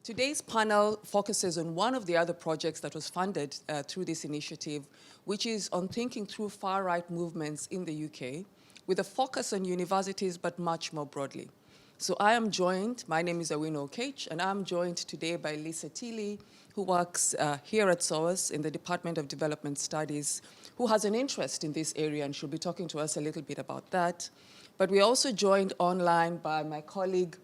Today's panel focuses on one of the other projects that was funded through this initiative, which is on thinking through far-right movements in the UK, with a focus on universities, but much more broadly. So I am joined, my name is Awino Okech, and I'm joined today by Lisa Tilley, who works here at SOAS in the Department of Development Studies, who has an interest in this area, and she'll be talking to us a little bit about that. But we're also joined online by my colleague,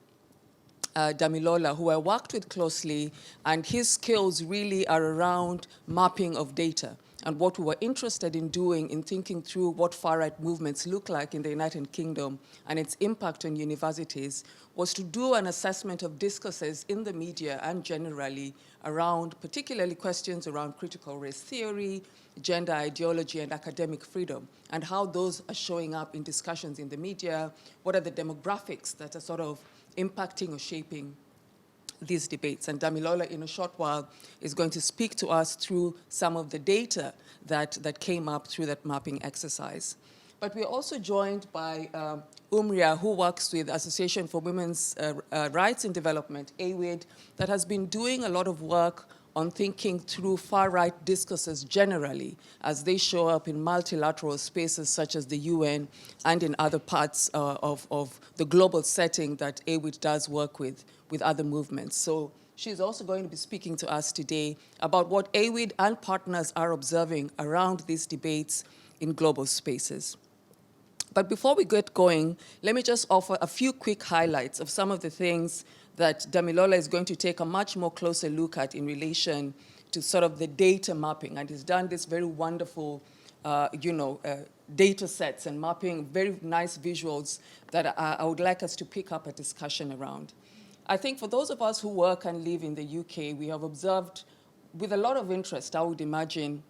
Damilola, who I worked with closely, and his skills really are around mapping of data. And what we were interested in doing in thinking through what far-right movements look like in the United Kingdom and its impact on universities was to do an assessment of discourses in the media and generally around particularly questions around critical race theory, gender ideology, and academic freedom, and how those are showing up in discussions in the media, what are the demographics that are sort of impacting or shaping these debates. And Damilola, in a short while, is going to speak to us through some of the data that came up through that mapping exercise. But we're also joined by Umria, who works with Association for Women's Rights in Development, AWID, that has been doing a lot of work on thinking through far-right discourses generally as they show up in multilateral spaces such as the UN and in other parts of the global setting that AWID does work with other movements. So she's also going to be speaking to us today about what AWID and partners are observing around these debates in global spaces. But before we get going, let me just offer a few quick highlights of some of the things that Damilola is going to take a much more closer look at in relation to sort of the data mapping. And he's done this very wonderful, data sets and mapping, very nice visuals that I would like us to pick up a discussion around. I think for those of us who work and live in the UK, we have observed with a lot of interest, I would imagine,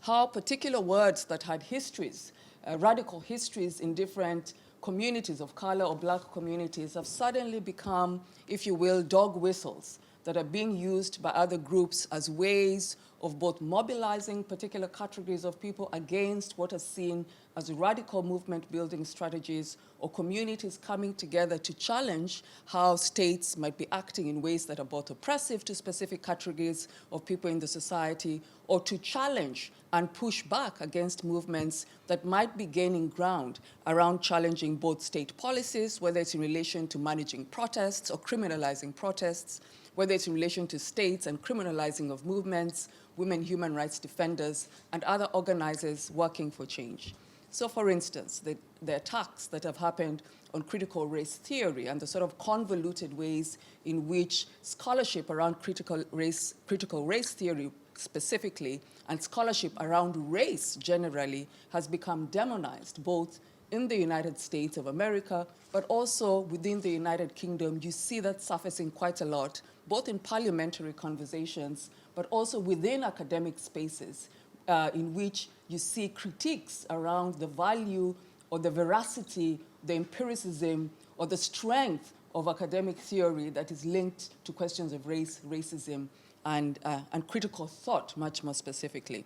how particular words that had histories, radical histories in different communities of color or black communities have suddenly become, if you will, dog whistles that are being used by other groups as ways of both mobilizing particular categories of people against what are seen as radical movement building strategies, or communities coming together to challenge how states might be acting in ways that are both oppressive to specific categories of people in the society, or to challenge and push back against movements that might be gaining ground around challenging both state policies, whether it's in relation to managing protests or criminalizing protests, whether it's in relation to states and criminalizing of movements, women human rights defenders, and other organizers working for change. So for instance, the attacks that have happened on critical race theory and the sort of convoluted ways in which scholarship around critical race theory specifically, and scholarship around race generally has become demonized, both in the United States of America, but also within the United Kingdom. You see that surfacing quite a lot, both in parliamentary conversations, but also within academic spaces, in which you see critiques around the value or the veracity, the empiricism, or the strength of academic theory that is linked to questions of race, racism, and critical thought, much more specifically.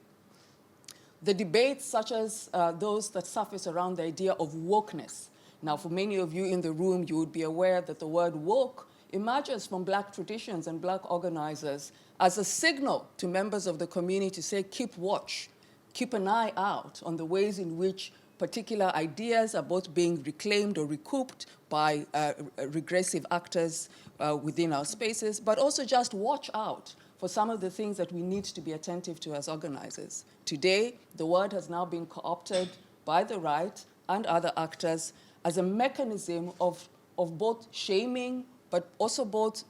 The debates such as those that surface around the idea of wokeness. Now, for many of you in the room, you would be aware that the word woke emerges from black traditions and black organizers as a signal to members of the community to say, keep watch, keep an eye out on the ways in which particular ideas are both being reclaimed or recouped by regressive actors within our spaces, but also just watch out for some of the things that we need to be attentive to as organizers. Today, the word has now been co-opted by the right and other actors as a mechanism of both shaming, but also both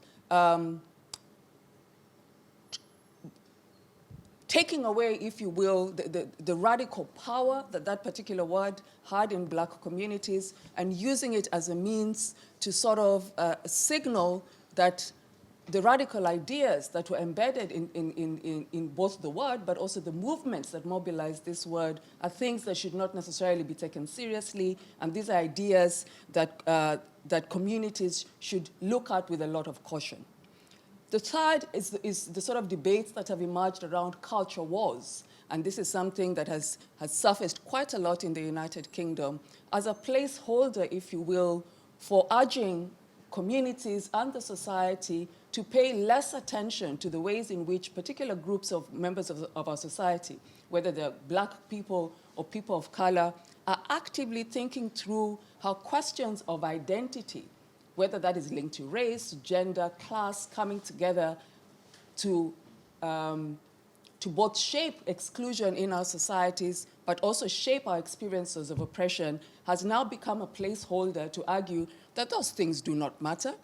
taking away, if you will, the radical power that particular word had in black communities, and using it as a means to sort of signal that the radical ideas that were embedded in both the word, but also the movements that mobilized this word, are things that should not necessarily be taken seriously, and these are ideas that communities should look at with a lot of caution. The third is the sort of debates that have emerged around culture wars, and this is something that has surfaced quite a lot in the United Kingdom as a placeholder, if you will, for urging communities and the society to to pay less attention to the ways in which particular groups of members of our society, whether they're Black people or people of color, are actively thinking through how questions of identity, whether that is linked to race, gender, class, coming together to both shape exclusion in our societies, but also shape our experiences of oppression, has now become a placeholder to argue that those things do not matter,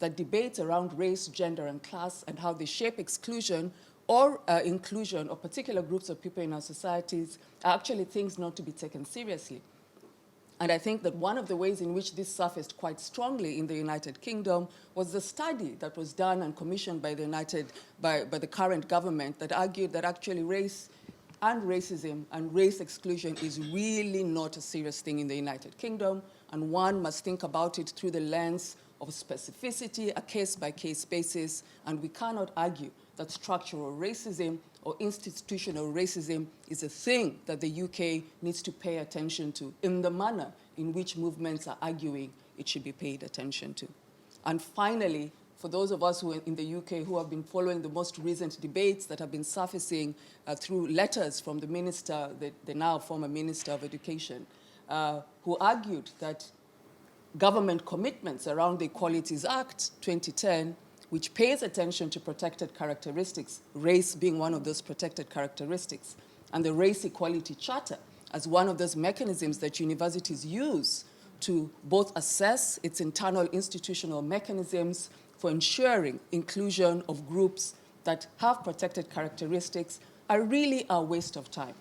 that debates around race, gender, and class and how they shape exclusion or inclusion of particular groups of people in our societies are actually things not to be taken seriously. And I think that one of the ways in which this surfaced quite strongly in the United Kingdom was the study that was done and commissioned by the current government that argued that actually race and racism and race exclusion is really not a serious thing in the United Kingdom, and one must think about it through the lens of specificity, a case-by-case basis, and we cannot argue that structural racism or institutional racism is a thing that the UK needs to pay attention to in the manner in which movements are arguing it should be paid attention to. And finally, for those of us who are in the UK who have been following the most recent debates that have been surfacing through letters from the minister, the now former Minister of Education, who argued that government commitments around the Equalities Act 2010, which pays attention to protected characteristics, race being one of those protected characteristics, and the Race Equality Charter as one of those mechanisms that universities use to both assess its internal institutional mechanisms for ensuring inclusion of groups that have protected characteristics, are really a waste of time.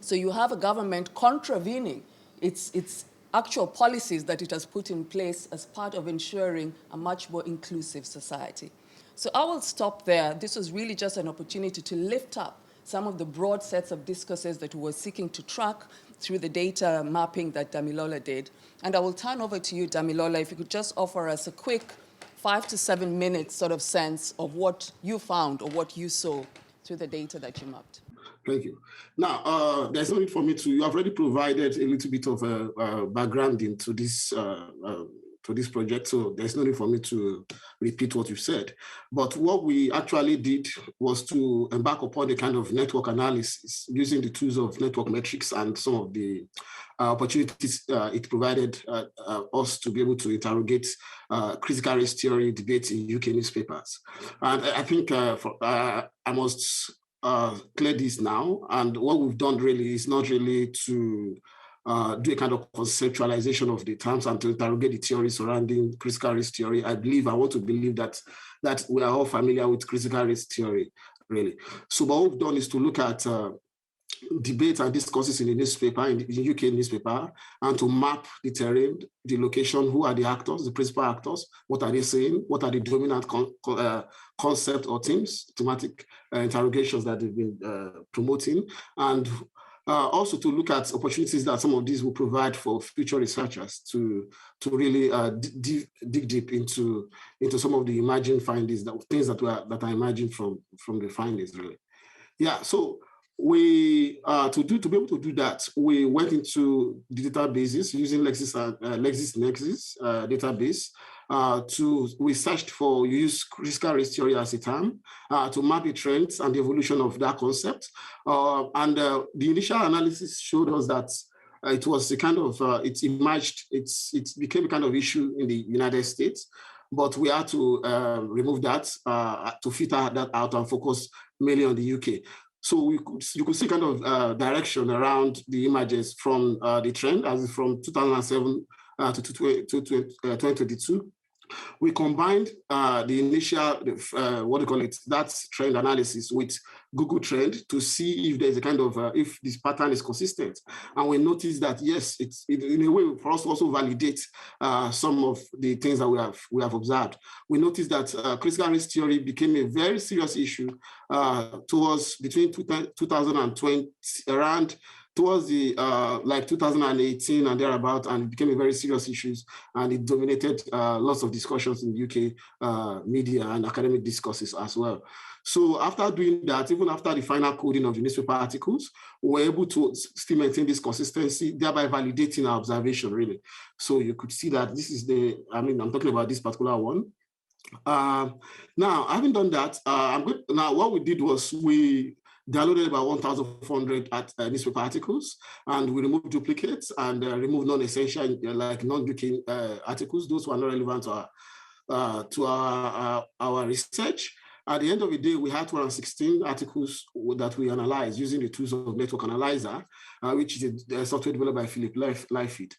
So you have a government contravening its actual policies that it has put in place as part of ensuring a much more inclusive society. So I will stop there. This was really just an opportunity to lift up some of the broad sets of discourses that we were seeking to track through the data mapping that Damilola did. And I will turn over to you, Damilola, if you could just offer us a quick 5 to 7 minute sort of sense of what you found or what you saw through the data that you mapped. Thank you. Now, there's no need for me to, you have already provided a little bit of background into this project, so there's no need for me to repeat what you've said. But what we actually did was to embark upon a kind of network analysis using the tools of network metrics and some of the opportunities it provided us to be able to interrogate critical race theory debates in UK newspapers. And I think I must clear this now, and what we've done really is not really to do a kind of conceptualization of the terms and to interrogate the theory surrounding critical race theory. I want to believe that we are all familiar with critical race theory, really. So what we've done is to look at debates and discourses in the newspaper, in the UK newspaper, and to map the terrain, the location, who are the actors, the principal actors, what are they saying, what are the dominant concept or themes, thematic interrogations that they've been promoting, and also to look at opportunities that some of these will provide for future researchers to really dig deep into some of the emerging findings, things that are emerging from the findings, really. Yeah, so we to be able to do that, we went into the databases using LexisNexis database. We searched for use critical race theory as a term to map the trends and the evolution of that concept. And the initial analysis showed us that it was a kind of it became a kind of issue in the United States, but we had to remove that to filter that out and focus mainly on the UK. So you could see kind of direction around the images from the trend as from 2007 to 2022. We combined the initial, that trend analysis with Google Trend to see if there's a kind of, if this pattern is consistent. And we noticed that, yes, it's in a way for us to also validate some of the things that we have observed. We noticed that critical race theory became a very serious issue towards between 2020, around towards the 2018 and thereabout, and it became a very serious issue, and it dominated lots of discussions in the UK media and academic discourses as well. So after doing that, even after the final coding of the newspaper articles, we were able to still maintain this consistency, thereby validating our observation, really. So you could see that this is I'm talking about this particular one. Now, having done that, now what we did was we downloaded about 1,400 newspaper articles, and we removed duplicates and removed non-essential, like non-UK articles. Those were not relevant to our research. At the end of the day, we had 216 articles that we analyzed using the tools of Network Analyzer, which is a software developed by Philip Lifeed.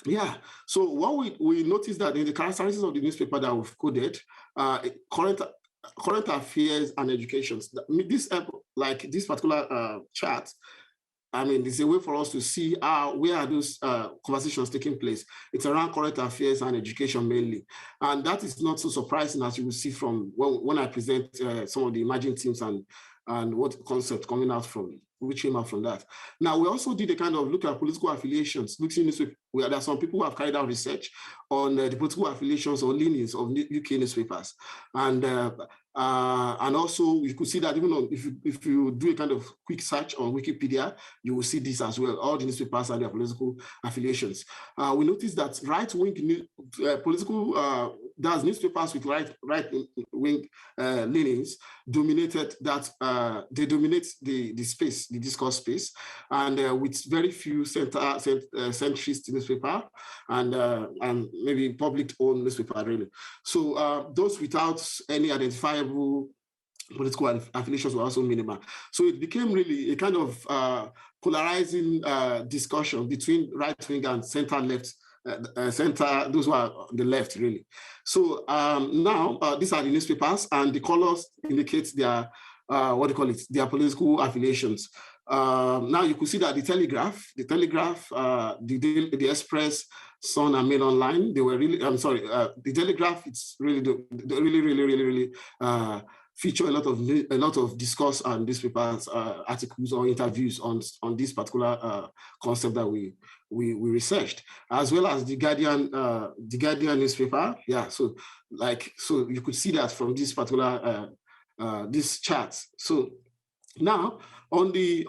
Yeah, so what we noticed that in the characteristics of the newspaper that we've coded, current affairs and education. Like this particular chart, I mean, it's a way for us to see where are those conversations taking place. It's around current affairs and education mainly. And that is not so surprising, as you will see from when I present some of the emerging themes and what concept coming out from, which came out from that. Now, we also did a kind of look at political affiliations. There are some people who have carried out research on the political affiliations or leanings of UK newspapers. And also, you could see that even on, if you do a kind of quick search on Wikipedia, you will see this as well, all the newspapers and their political affiliations. We noticed that right-wing political, there's newspapers with right-wing leanings dominated that, they dominate the space, the discourse space, and with very few centrist newspaper and maybe public-owned newspaper, really. So those without any identifiable political affiliations were also minimal. So it became really a kind of polarizing discussion between right-wing and center-left, those who are on the left, really. So now these are the newspapers, and the colors indicate their, their political affiliations. Now you could see that the Telegraph, the Express, Sun, and Mail Online, they were really, I'm sorry, the Telegraph, it's really, really feature a lot of discourse and newspapers articles or interviews on this particular concept that we researched, as well as the Guardian newspaper. Yeah, so you could see that from this particular this chart. So now on the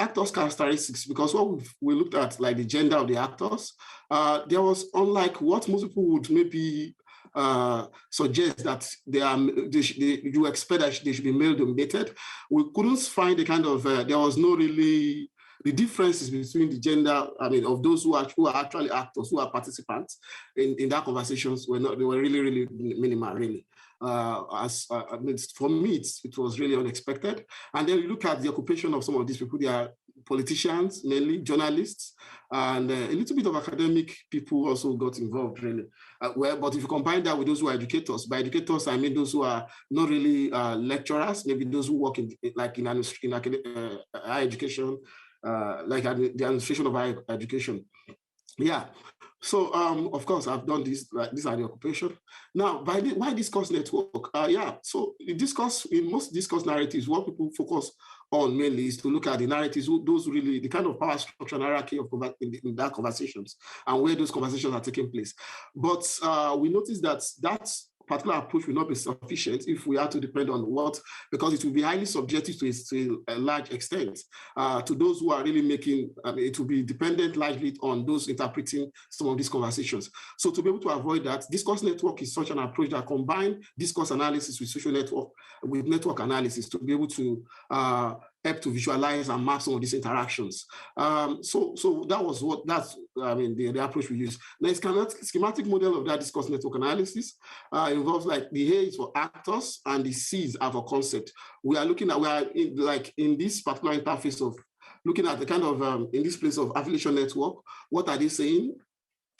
actors characteristics, because what we looked at, like the gender of the actors, there was, unlike what most people would maybe suggest that you expect that they should be male dominated, we couldn't find the kind of there was no really the differences between the gender, I mean, of those who are actually actors, who are participants in that conversations, they were really minimal, really. I mean, for me, it was really unexpected. And then you look at the occupation of some of these people. They are politicians, mainly journalists, and a little bit of academic people also got involved, really. But if you combine that with those who are educators, by educators I mean those who are not really lecturers, maybe those who work in higher education, like the administration of higher education. Yeah. So, of course, I've done this. These are the occupation. Now, why discourse network? Yeah. So, in most discourse narratives, what people focus on mainly is to look at the narratives, those really the kind of power structure and hierarchy of in that conversations and where those conversations are taking place. But we noticed that particular approach will not be sufficient if we are to depend on because it will be highly subjective to a large extent to those who are really making, it will be dependent largely on those interpreting some of these conversations. So to be able to avoid that, discourse network is such an approach that combines discourse analysis with social network, with network analysis to be able to help to visualize and map some of these interactions. So that's the approach we use. Now, schematic model of that discourse network analysis involves like the A is for actors and the C's are for concept. We are in this particular interface of looking at the kind of, in this place of affiliation network, what are they saying?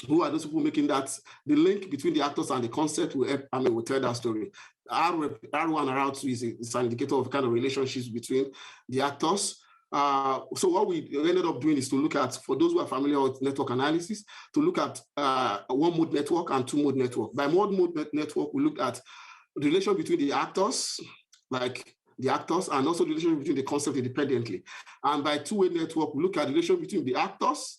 Who are those people making that? The link between the actors and the concept will help, will tell that story. R1 and R2 is an indicator of kind of relationships between the actors. So what we ended up doing is to look at, for those who are familiar with network analysis, to look at one mode network and two mode network. By one mode network, we look at the relation between the actors, and also the relation between the concept independently. And by two-way network, we look at the relation between the actors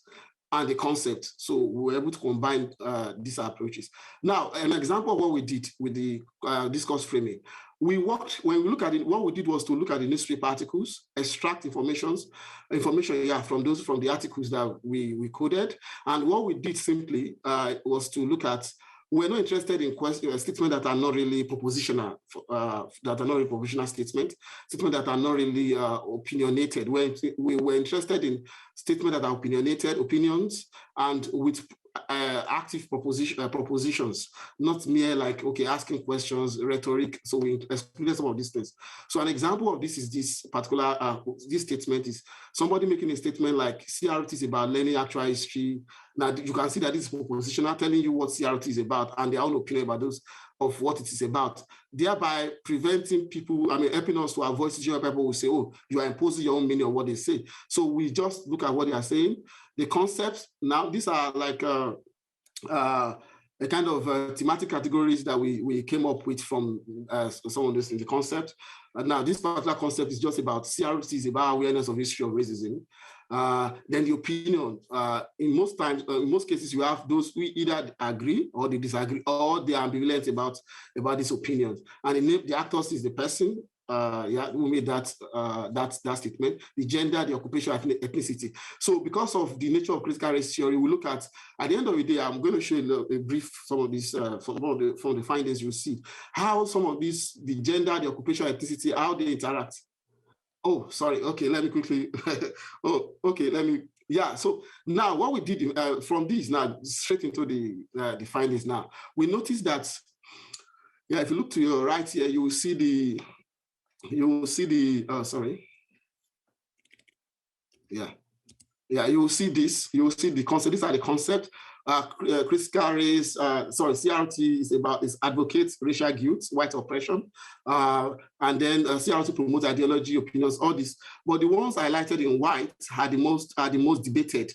and the concept. So we were able to combine these approaches. Now, an example of what we did with the discourse framing. When we look at it, what we did was to look at the newspaper articles, extract information from the articles that we coded. And what we did simply was to look at we're not interested in statements that are not really propositional, statements that are not really opinionated. We're interested in statements that are opinionated, opinions, and with active propositions, not mere like, okay, asking questions, rhetoric. So we exclude some of these things. So an example of this is this particular, this statement is somebody making a statement like CRT is about learning actual history. Now you can see that this is propositional, telling you what CRT is about and their own opinion about those of what it is about, thereby preventing people, helping us to avoid situations where people will say, oh, you are imposing your own meaning of what they say. So we just look at what they are saying. The concepts, now these are like a kind of thematic categories that we came up with from some of this in the concept. Now, this particular concept is just about CRT, is about awareness of history of racism. Then the opinion, in most cases, you have those who either agree or they disagree, or they are ambivalent about these opinions. And the actors is the person who made that statement, the gender, the occupation, ethnicity. So because of the nature of critical race theory, we look at the end of the day, I'm going to show you a brief, some of these, from the findings you see, how some of these, the gender, the occupation, ethnicity, how they interact. Oh, sorry. Okay, let me quickly. Yeah, so now what we did from this now, straight into the findings now, we noticed that, yeah, if you look to your right here, you will see the, you will see the concept. These are the concept. Critical race, CRT is advocates racial guilt, white oppression, and then CRT promotes ideology, opinions, all this. But the ones highlighted in white are the most debated.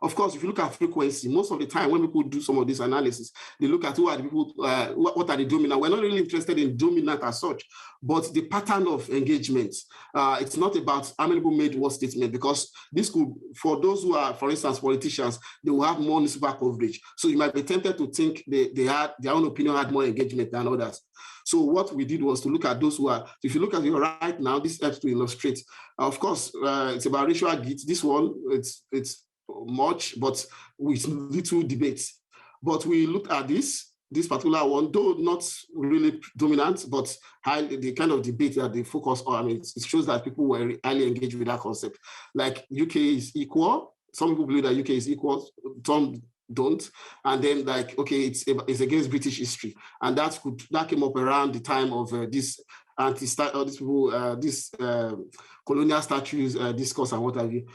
Of course, if you look at frequency, most of the time when people do some of this analysis, they look at who are the people, what are the dominant. We're not really interested in dominant as such, but the pattern of engagement. It's not about how many people made what statement, because this could, for those who are, for instance, politicians, they will have more newspaper coverage. So you might be tempted to think they had their own opinion had more engagement than others. So what we did was to look at those who are, if you look at your right now, this helps to illustrate. Of course, it's about racial guilt. This one, it's much, but with little debates. But we looked at this particular one, though not really dominant, but the kind of debate that they focus on. It shows that people were highly engaged with that concept. Like UK is equal. Some people believe that UK is equal. Some don't. And then like, okay, it's against British history, and that came up around the time of this colonial statues discourse and what have you.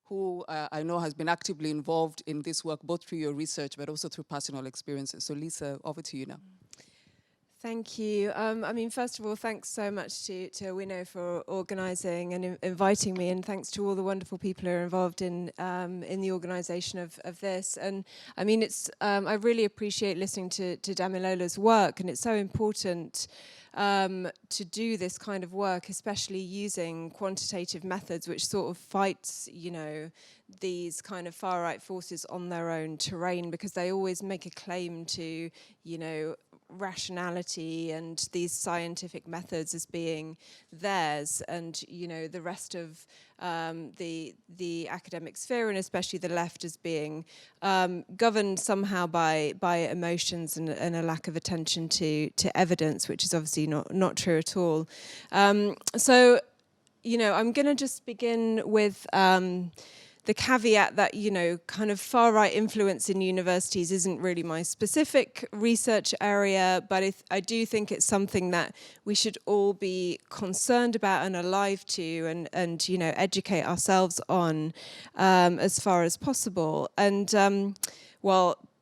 Who I know has been actively involved in this work, both through your research, but also through personal experiences. So Lisa, over to you now. Thank you. First of all, thanks so much to Awino for organising and inviting me, and thanks to all the wonderful people who are involved in the organisation of this. And I really appreciate listening to Damilola's work, and it's so important to do this kind of work, especially using quantitative methods, which sort of fights, these kind of far-right forces on their own terrain, because they always make a claim to, rationality and these scientific methods as being theirs, and the rest of the academic sphere, and especially the left, as being governed somehow by emotions and a lack of attention to evidence, which is obviously not true at all. So I'm going to just begin with the caveat that, kind of far-right influence in universities isn't really my specific research area, but I do think it's something that we should all be concerned about and alive to, and educate ourselves on as far as possible. And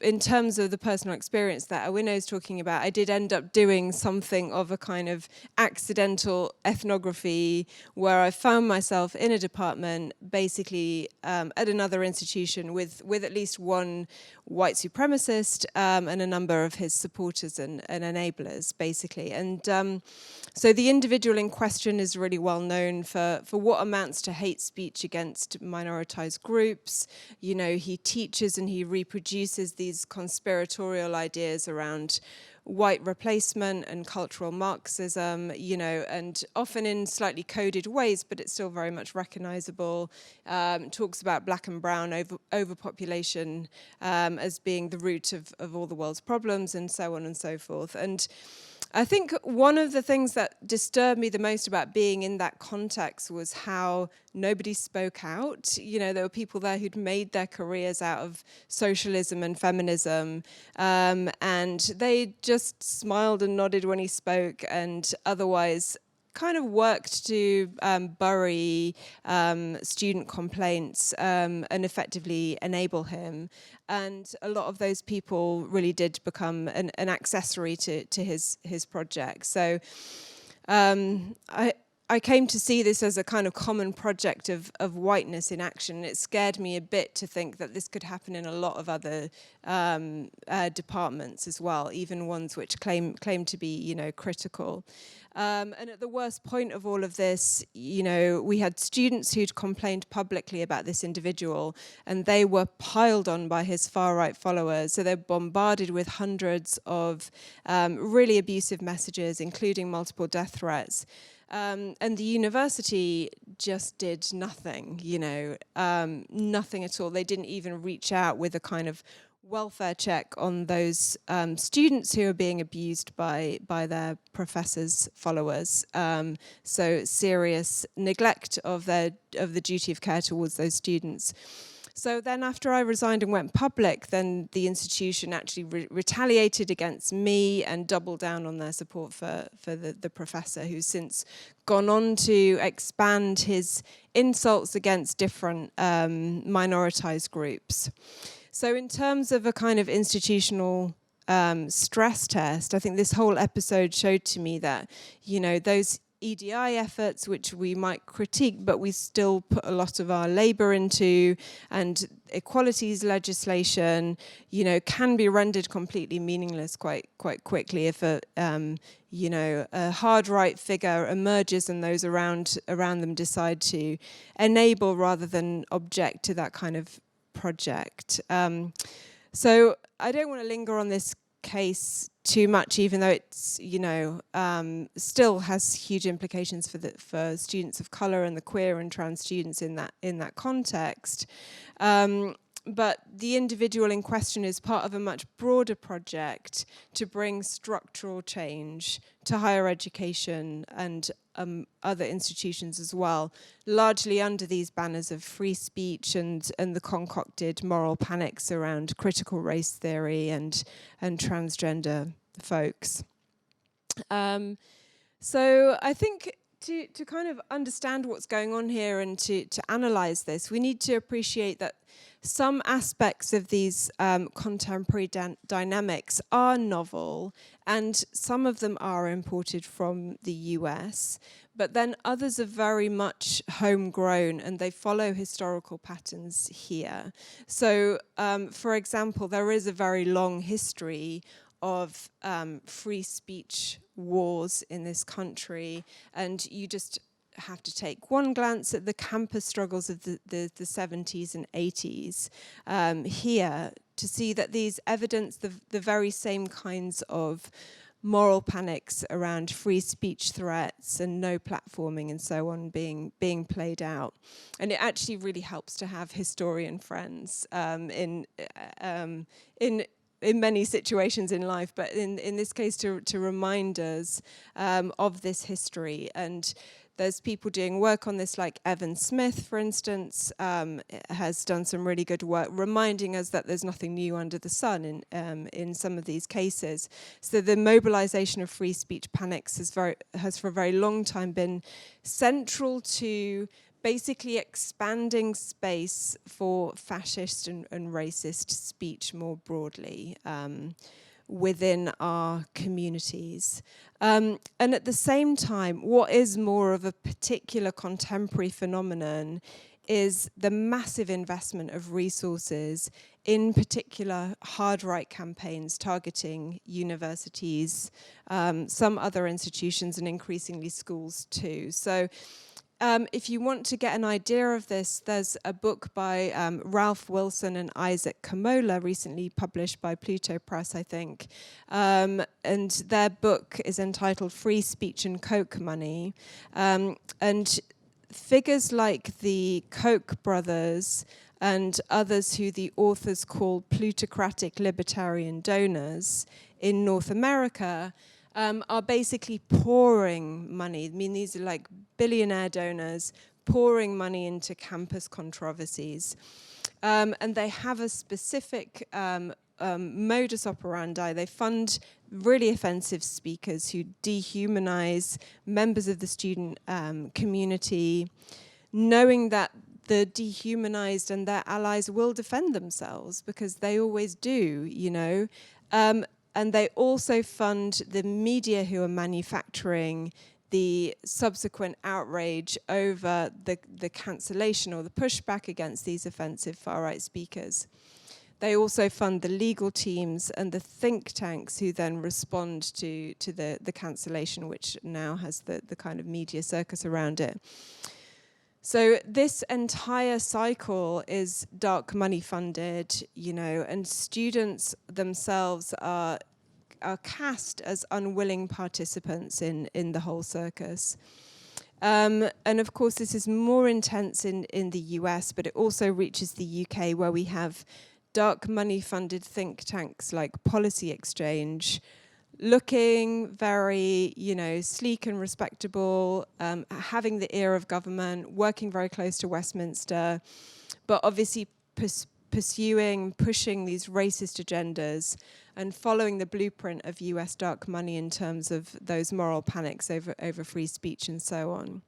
in terms of the personal experience that Awino's talking about, I did end up doing something of a kind of accidental ethnography, where I found myself in a department, basically at another institution with at least one white supremacist and a number of his supporters and enablers, basically. And so the individual in question is really well known for what amounts to hate speech against minoritized groups. He teaches and he reproduces these these conspiratorial ideas around white replacement and cultural Marxism, you know, and often in slightly coded ways, but it's still very much recognizable. Talks about black and brown overpopulation as being the root of all the world's problems, and so on and so forth. And I think one of the things that disturbed me the most about being in that context was how nobody spoke out. You know, there were people there who'd made their careers out of socialism and feminism, and they just smiled and nodded when he spoke, and otherwise kind of worked to bury student complaints and effectively enable him. And a lot of those people really did become an accessory to his project. So I came to see this as a kind of common project of whiteness in action. It scared me a bit to think that this could happen in a lot of other departments as well, even ones which claim to be, you know, critical. And at the worst point of all of this, you know, we had students who'd complained publicly about this individual, and they were piled on by his far-right followers. So they're bombarded with hundreds of really abusive messages, including multiple death threats. And the university just did nothing, you know, nothing at all. They didn't even reach out with a kind of welfare check on those students who are being abused by their professors' followers. So serious neglect of the duty of care towards those students. So then after I resigned and went public, then the institution actually retaliated against me and doubled down on their support for the professor, who's since gone on to expand his insults against different minoritized groups. So in terms of a kind of institutional stress test, I think this whole episode showed to me that, you know, those EDI efforts, which we might critique, but we still put a lot of our labor into, and equalities legislation, you know, can be rendered completely meaningless quite quickly if a hard right figure emerges and those around them decide to enable rather than object to that kind of project. So I don't want to linger on this case too much, even though it's, you know, still has huge implications for students of color and the queer and trans students in that context. But the individual in question is part of a much broader project to bring structural change to higher education and other institutions as well, largely under these banners of free speech and the concocted moral panics around critical race theory and transgender folks. So I think to kind of understand what's going on here and to analyze this, we need to appreciate that some aspects of these contemporary dynamics are novel, and some of them are imported from the US, but then others are very much homegrown and they follow historical patterns here. So, for example, there is a very long history of free speech wars in this country, and you just have to take one glance at the campus struggles of the 70s and 80s here to see that these evidence the very same kinds of moral panics around free speech threats and no platforming and so on being played out. And it actually really helps to have historian friends in many situations in life, but in this case to remind us of this history. And there's people doing work on this, like Evan Smith, for instance, has done some really good work reminding us that there's nothing new under the sun in some of these cases. So the mobilization of free speech panics has for a very long time been central to basically expanding space for fascist and racist speech more broadly within our communities. And at the same time, what is more of a particular contemporary phenomenon is the massive investment of resources, in particular hard right campaigns targeting universities, some other institutions, and increasingly schools too. So if you want to get an idea of this, there's a book by Ralph Wilson and Isaac Kamola, recently published by Pluto Press, I think. And their book is entitled Free Speech and Koch Money. And figures like the Koch brothers and others who the authors call plutocratic libertarian donors in North America are basically pouring money. I mean, these are like billionaire donors pouring money into campus controversies. And they have a specific modus operandi. They fund really offensive speakers who dehumanize members of the student community, knowing that the dehumanized and their allies will defend themselves, because they always do, you know. And they also fund the media who are manufacturing the subsequent outrage over the cancellation or the pushback against these offensive far-right speakers. They also fund the legal teams and the think tanks who then respond to the cancellation, which now has the kind of media circus around it. So this entire cycle is dark money funded, you know, and students themselves are cast as unwilling participants in the whole circus. And of course, this is more intense in the US, but it also reaches the UK, where we have dark money funded think tanks like Policy Exchange, looking very, you know, sleek and respectable, having the ear of government, working very close to Westminster, but obviously pushing these racist agendas and following the blueprint of US dark money in terms of those moral panics over free speech and so on.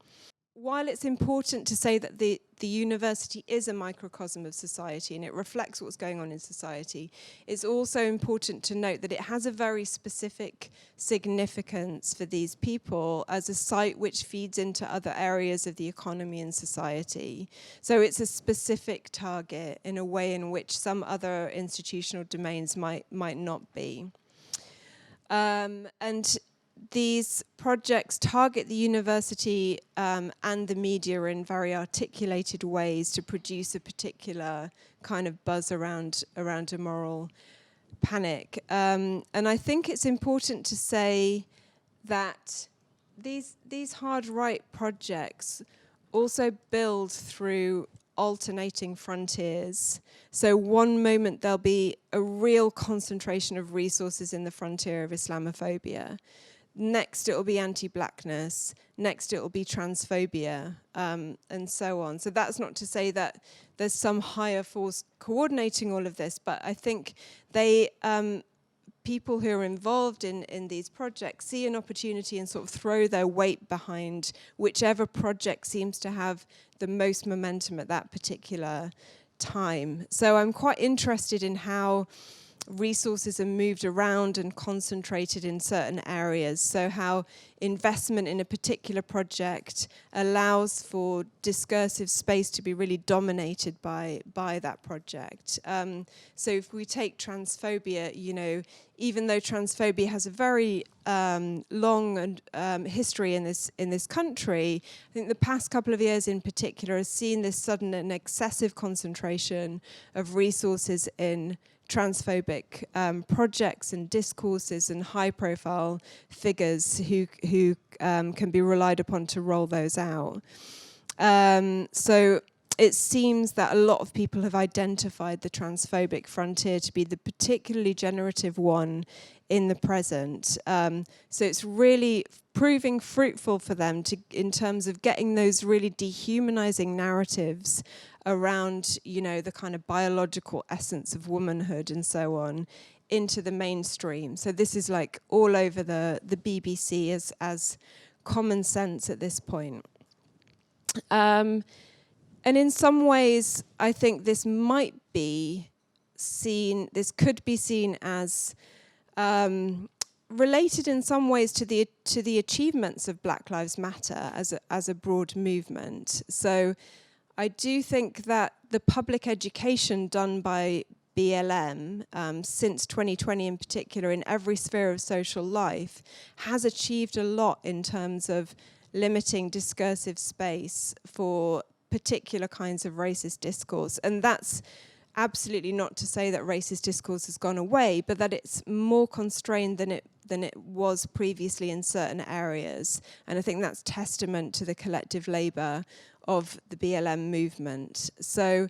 While it's important to say that the university is a microcosm of society and it reflects what's going on in society, it's also important to note that it has a very specific significance for these people as a site which feeds into other areas of the economy and society. So it's a specific target in a way in which some other institutional domains might not be. And these projects target the university and the media in very articulated ways to produce a particular kind of buzz around a moral panic. And I think it's important to say that these hard right projects also build through alternating frontiers. So one moment there'll be a real concentration of resources in the frontier of Islamophobia. Next, it will be anti-blackness. Next, it will be transphobia, and so on. So that's not to say that there's some higher force coordinating all of this, but I think people who are involved in these projects see an opportunity and sort of throw their weight behind whichever project seems to have the most momentum at that particular time. So I'm quite interested in how resources are moved around and concentrated in certain areas. So how investment in a particular project allows for discursive space to be really dominated by that project. So if we take transphobia, you know, even though transphobia has a very long and history in this country, I think the past couple of years in particular has seen this sudden and excessive concentration of resources in transphobic projects and discourses and high-profile figures who can be relied upon to roll those out. So it seems that a lot of people have identified the transphobic frontier to be the particularly generative one in the present. So it's really proving fruitful for them in terms of getting those really dehumanizing narratives around, you know, the kind of biological essence of womanhood and so on into the mainstream. So this is like all over the BBC as common sense at this point. And in some ways, I think this could be seen as related in some ways to the achievements of Black Lives Matter as a broad movement. So I do think that the public education done by BLM since 2020 in particular in every sphere of social life has achieved a lot in terms of limiting discursive space for particular kinds of racist discourse. And that's absolutely not to say that racist discourse has gone away, but that it's more constrained than it was previously in certain areas. And I think that's testament to the collective labour of the BLM movement. So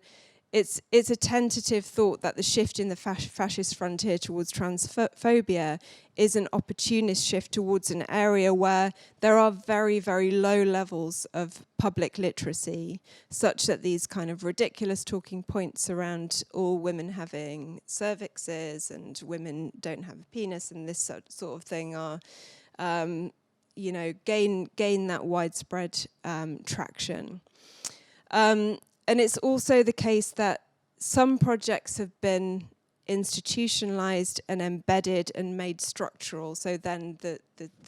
it's a tentative thought that the shift in the fascist frontier towards transphobia is an opportunist shift towards an area where there are very, very low levels of public literacy, such that these kind of ridiculous talking points around all women having cervixes and women don't have a penis and this sort of thing are, you know, gain that widespread traction. And it's also the case that some projects have been institutionalized and embedded and made structural, so then the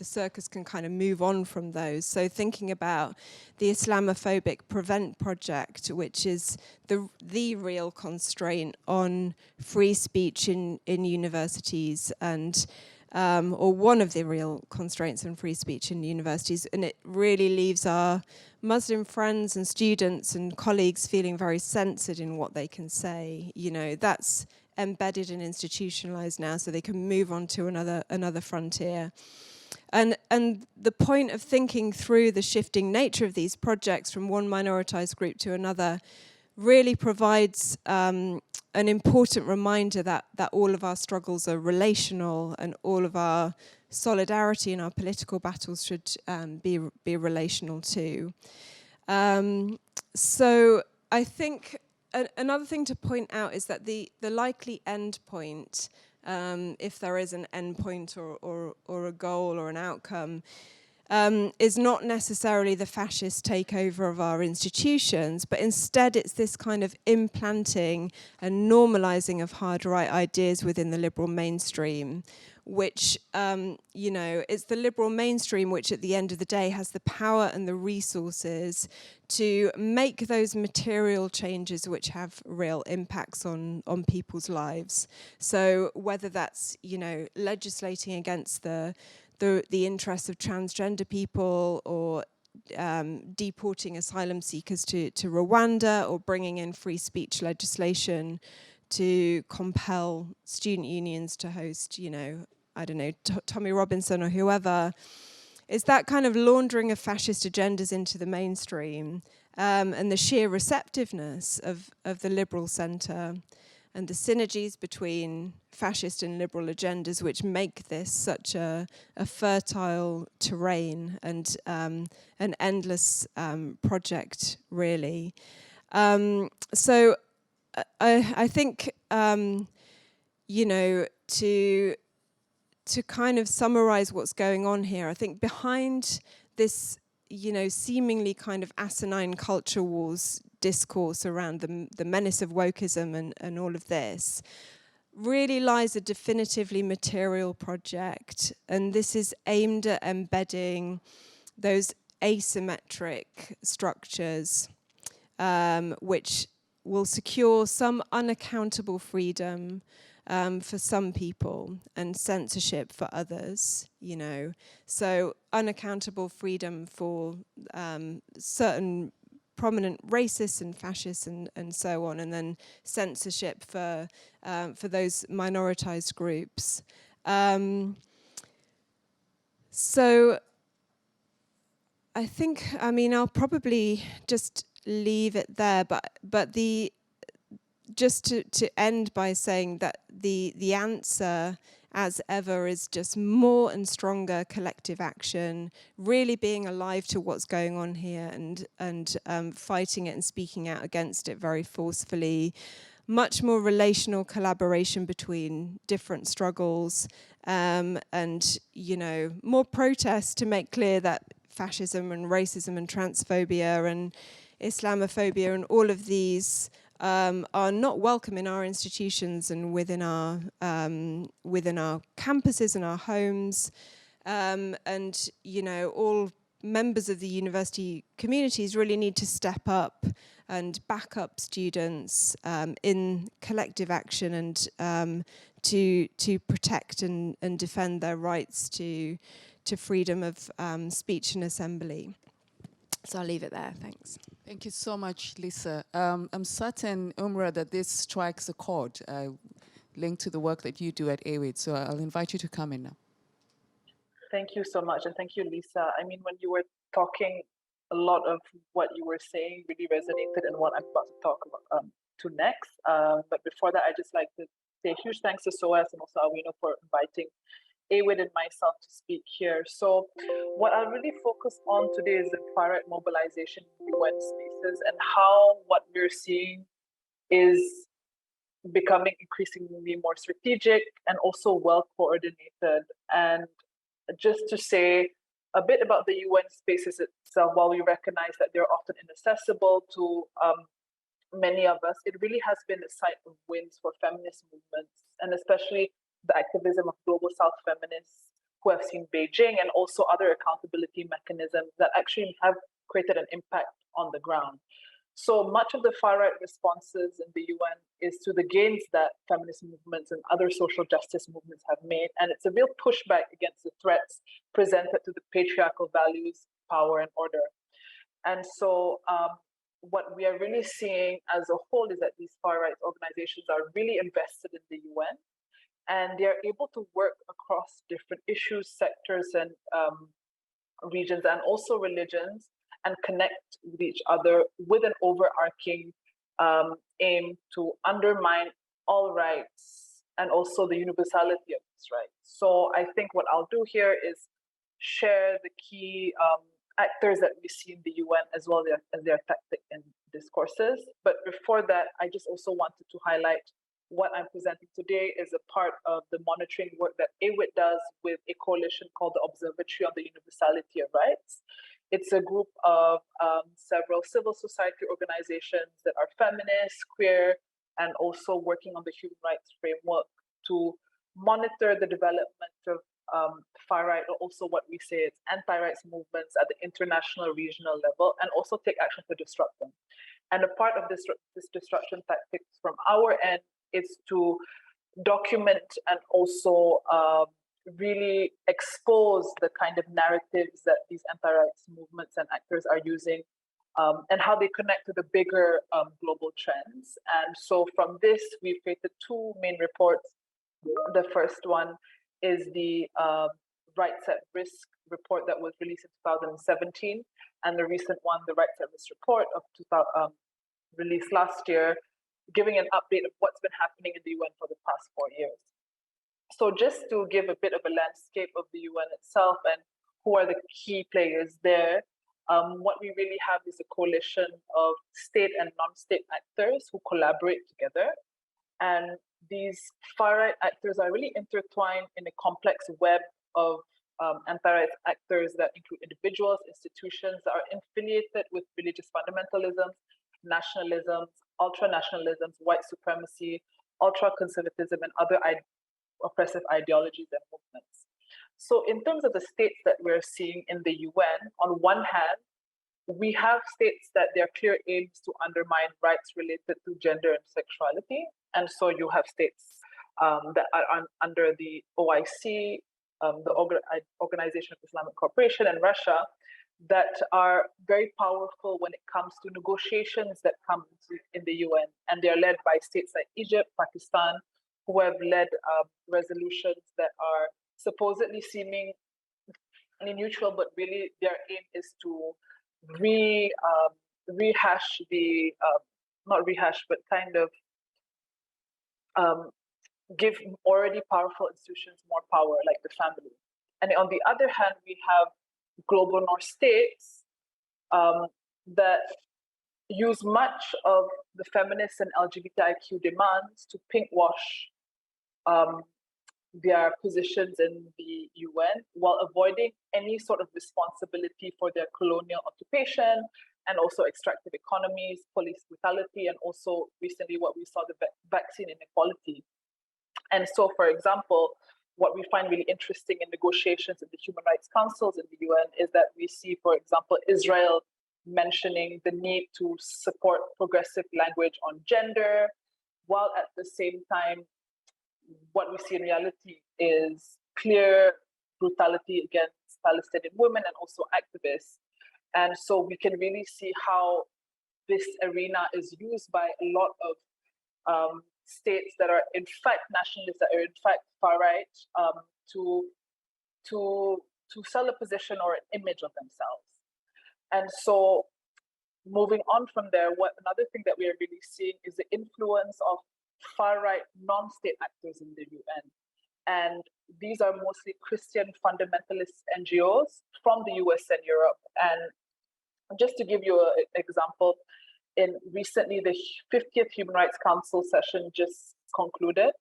circus can kind of move on from those. So thinking about the Islamophobic Prevent project, which is the real constraint on free speech in universities, and or one of the real constraints on free speech in universities, and it really leaves our Muslim friends and students and colleagues feeling very censored in what they can say. You know, that's embedded and institutionalized now, so they can move on to another frontier. And the point of thinking through the shifting nature of these projects from one minoritized group to another really provides an important reminder that all of our struggles are relational, and all of our solidarity in our political battles should be relational too. So I think another thing to point out is that the likely end point, if there is an end point or a goal or an outcome, is not necessarily the fascist takeover of our institutions, but instead it's this kind of implanting and normalizing of hard right ideas within the liberal mainstream, which, you know, it's the liberal mainstream which at the end of the day has the power and the resources to make those material changes which have real impacts on people's lives. So whether that's, you know, legislating against the interests of transgender people, or deporting asylum seekers to Rwanda, or bringing in free speech legislation to compel student unions to host, you know, I don't know, Tommy Robinson or whoever, is that kind of laundering of fascist agendas into the mainstream, and the sheer receptiveness of the liberal centre, and the synergies between fascist and liberal agendas, which make this such a fertile terrain and an endless project, really. So I think, you know, to kind of summarize what's going on here, I think behind this, you know, seemingly kind of asinine culture wars discourse around the menace of wokeism and all of this, really lies a definitively material project. And this is aimed at embedding those asymmetric structures, which will secure some unaccountable freedom for some people and censorship for others, you know. So unaccountable freedom for certain prominent racists and fascists and so on, and then censorship for those minoritized groups. So I think, I mean, I'll probably just leave it there, but just to end by saying that the answer, as ever, is just more and stronger collective action, really being alive to what's going on here and fighting it and speaking out against it very forcefully. Much more relational collaboration between different struggles, and, you know, more protests to make clear that fascism and racism and transphobia and Islamophobia and all of these are not welcome in our institutions and within our campuses and our homes, and, you know, all members of the university communities really need to step up and back up students in collective action and to protect and defend their rights to freedom of speech and assembly. So I'll leave it there. Thanks. Thank you so much, Lisa. I'm certain, Umra, that this strikes a chord linked to the work that you do at AWID. So I'll invite you to come in now. Thank you so much. And thank you, Lisa. I mean, when you were talking, a lot of what you were saying really resonated in what I'm about to talk about to next. But before that, I'd just like to say a huge thanks to SOAS and also Awino for inviting AWID and myself to speak here. So what I'll really focus on today is the far-right mobilization in UN spaces and how what we're seeing is becoming increasingly more strategic and also well-coordinated. And just to say a bit about the UN spaces itself, while we recognize that they're often inaccessible to many of us, it really has been a site of wins for feminist movements, and especially the activism of global South feminists who have seen Beijing and also other accountability mechanisms that actually have created an impact on the ground. So much of the far-right responses in the UN is to the gains that feminist movements and other social justice movements have made. And it's a real pushback against the threats presented to the patriarchal values, power, and order. And so what we are really seeing as a whole is that these far-right organizations are really invested in the UN, and they're able to work across different issues, sectors, and regions, and also religions, and connect with each other with an overarching aim to undermine all rights and also the universality of these rights. So I think what I'll do here is share the key actors that we see in the UN as well as their tactic and discourses. But before that, I just also wanted to highlight what I'm presenting today is a part of the monitoring work that AWID does with a coalition called the Observatory on the Universality of Rights. It's a group of several civil society organizations that are feminist, queer, and also working on the human rights framework to monitor the development of far-right, or also what we say is anti-rights movements at the international, regional level, and also take action to disrupt them. And a part of this disruption tactics from our end is to document and also really expose the kind of narratives that these anti-rights movements and actors are using and how they connect to the bigger global trends. And so from this, we've created two main reports. The first one is the Rights at Risk report that was released in 2017, and the recent one, the Rights at Risk report of released last year, giving an update of what's been happening in the UN for the past 4 years. So just to give a bit of a landscape of the UN itself and who are the key players there, what we really have is a coalition of state and non-state actors who collaborate together. And these far-right actors are really intertwined in a complex web of anti-rights actors that include individuals, institutions that are affiliated with religious fundamentalisms, nationalisms, ultra-nationalisms, white supremacy, ultra-conservatism, and other oppressive ideologies and movements. So in terms of the states that we're seeing in the UN, on one hand, we have states that their clear aims to undermine rights related to gender and sexuality. And so you have states that are under the OIC, the Organization of Islamic Cooperation, and Russia, that are very powerful when it comes to negotiations that come in the UN. And they're led by states like Egypt, Pakistan, who have led resolutions that are supposedly seemingly neutral, but really their aim is to rehash the, not rehash, but kind of give already powerful institutions more power, like the family. And on the other hand, we have global North states that use much of the feminist and LGBTIQ demands to pinkwash their positions in the UN while avoiding any sort of responsibility for their colonial occupation and also extractive economies, police brutality, and also recently what we saw, the vaccine inequality. And so, for example, what we find really interesting in negotiations in the Human Rights Councils in the UN is that we see, for example, Israel mentioning the need to support progressive language on gender, while at the same time, what we see in reality is clear brutality against Palestinian women and also activists. And so we can really see how this arena is used by a lot of states that are in fact nationalists, that are in fact far right, to sell a position or an image of themselves. And so moving on from there, another thing that we are really seeing is the influence of far right non-state actors in the UN. And these are mostly Christian fundamentalist NGOs from the US and Europe. And just to give you an example, recently the 50th Human Rights Council session just concluded,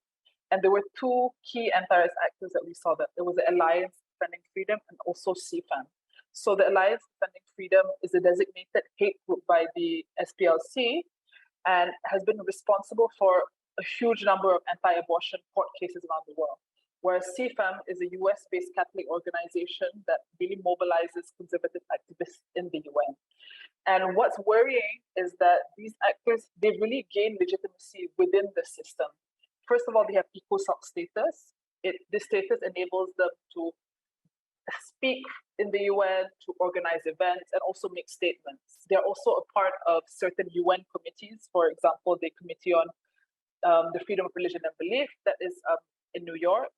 and there were two key anti-racist actors that we saw. That there was the Alliance Defending Freedom and also CFAM. So the Alliance Defending Freedom is a designated hate group by the SPLC and has been responsible for a huge number of anti-abortion court cases around the world. Whereas CFAM is a US-based Catholic organization that really mobilizes conservative activists in the UN. And what's worrying is that these actors, they really gain legitimacy within the system. First of all, they have ECOSOC status. This status enables them to speak in the UN, to organize events, and also make statements. They're also a part of certain UN committees. For example, the Committee on the Freedom of Religion and Belief that is in New York.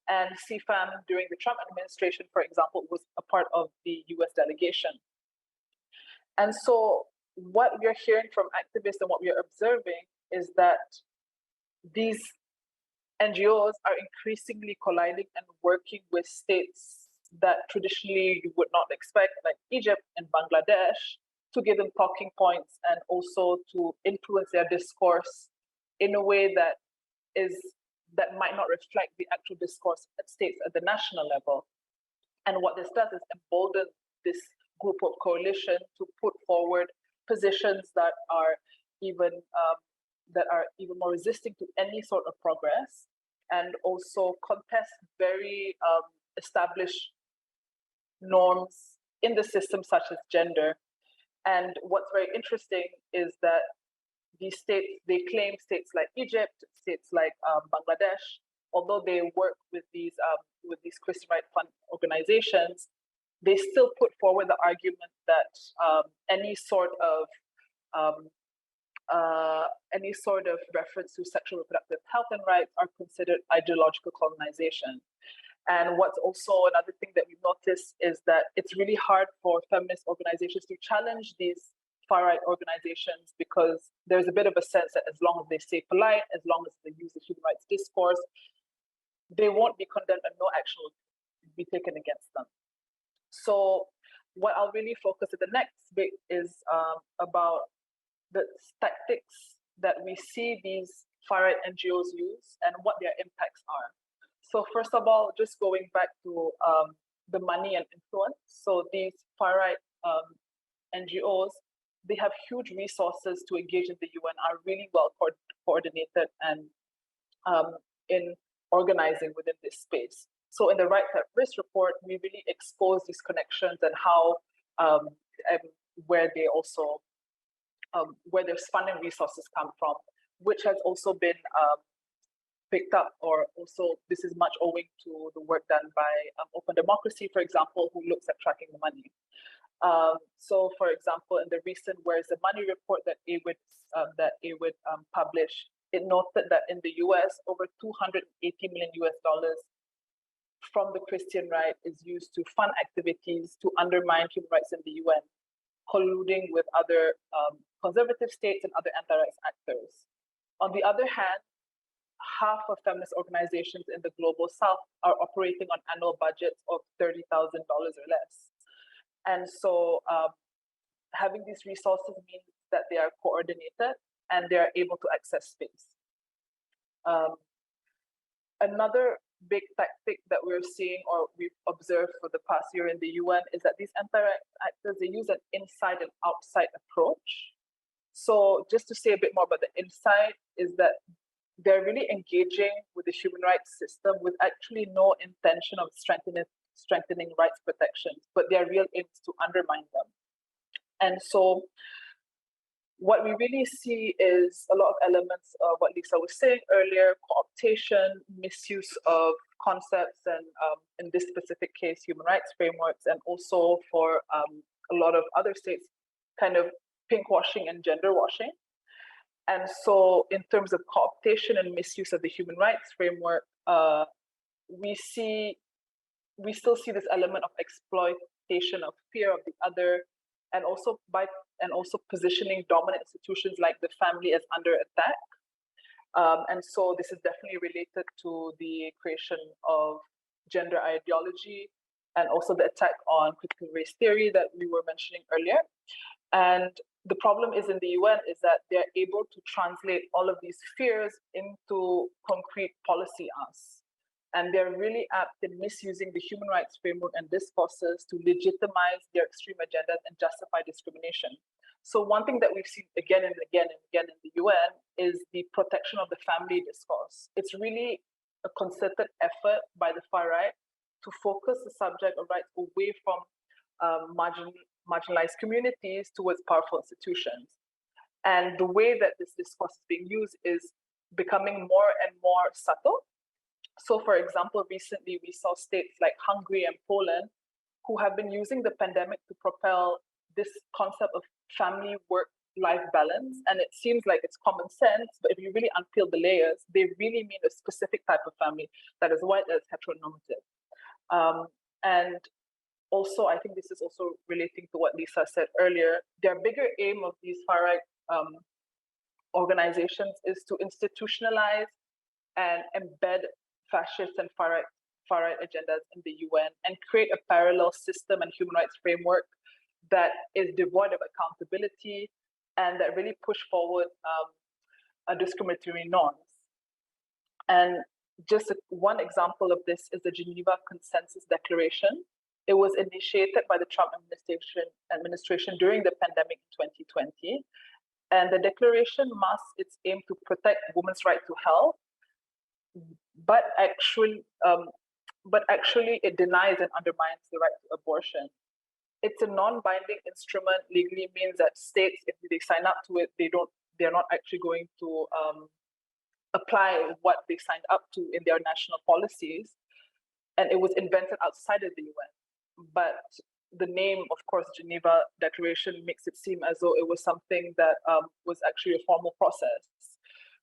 And CFAM during the Trump administration, for example, was a part of the US delegation. And so what we are hearing from activists and what we are observing is that these NGOs are increasingly colliding and working with states that traditionally you would not expect, like Egypt and Bangladesh, to give them talking points and also to influence their discourse in a way that might not reflect the actual discourse at states at the national level. And what this does is embolden this group of coalition to put forward positions that are even more resisting to any sort of progress, and also contest very established norms in the system, such as gender. And what's very interesting is that these states, they claim states like Egypt, states like Bangladesh, although they work with these Christian right fund organizations, they still put forward the argument that any sort of reference to sexual reproductive health and rights are considered ideological colonization. And what's also another thing that we've noticed is that it's really hard for feminist organizations to challenge these far-right organizations, because there's a bit of a sense that as long as they stay polite, as long as they use the human rights discourse, they won't be condemned and no action will be taken against them. So what I'll really focus at the next bit is about the tactics that we see these far-right NGOs use and what their impacts are. So first of all, just going back to the money and influence. So these far-right NGOs, they have huge resources to engage in the UN, are really well coordinated and in organizing within this space. So in the Right at Risk report, we really expose these connections and how where they also where their funding resources come from, which has also been picked up, or also this is much owing to the work done by Open Democracy, for example, who looks at tracking the money. So, for example, in the recent Where's the Money report that AWID published, it noted that in the US, over $280 million from the Christian right is used to fund activities to undermine human rights in the UN, colluding with other conservative states and other anti-rights actors. On the other hand, half of feminist organizations in the global south are operating on annual budgets of $30,000 or less. And so having these resources means that they are coordinated and they are able to access space. Another big tactic that we're seeing, or we've observed for the past year in the UN, is that these anti-rights actors, they use an inside and outside approach. So just to say a bit more about the inside, is that they're really engaging with the human rights system with actually no intention of strengthening rights protections, but their real aim is to undermine them. And so what we really see is a lot of elements of what Lisa was saying earlier: cooptation, misuse of concepts, and in this specific case, human rights frameworks, and also for a lot of other states, kind of pinkwashing and gender washing. And so in terms of cooptation and misuse of the human rights framework, we still see this element of exploitation of fear of the other, and also positioning dominant institutions like the family as under attack. And so this is definitely related to the creation of gender ideology, and also the attack on critical race theory that we were mentioning earlier. And the problem is in the UN is that they're able to translate all of these fears into concrete policy asks. And they're really apt in misusing the human rights framework and discourses to legitimize their extreme agendas and justify discrimination. So one thing that we've seen again and again and again in the UN is the protection of the family discourse. It's really a concerted effort by the far right to focus the subject of rights away from marginalized communities towards powerful institutions. And the way that this discourse is being used is becoming more and more subtle. So for example, recently we saw states like Hungary and Poland who have been using the pandemic to propel this concept of family work-life balance. And it seems like it's common sense, but if you really unpeel the layers, they really mean a specific type of family that is white, that is heteronormative. And also, I think this is also relating to what Lisa said earlier, their bigger aim of these far-right organizations is to institutionalize and embed fascist and far-right agendas in the UN and create a parallel system and human rights framework that is devoid of accountability and that really push forward discriminatory norms. And just one example of this is the Geneva Consensus Declaration. It was initiated by the Trump administration during the pandemic in 2020. And the declaration masks its aim to protect women's right to health, but actually it denies and undermines the right to abortion. It's a non-binding instrument. Legally means that states, if they sign up to it, they're not actually going to apply what they signed up to in their national policies. And it was invented outside of the UN. But the name, of course, Geneva Declaration, makes it seem as though it was something that was actually a formal process.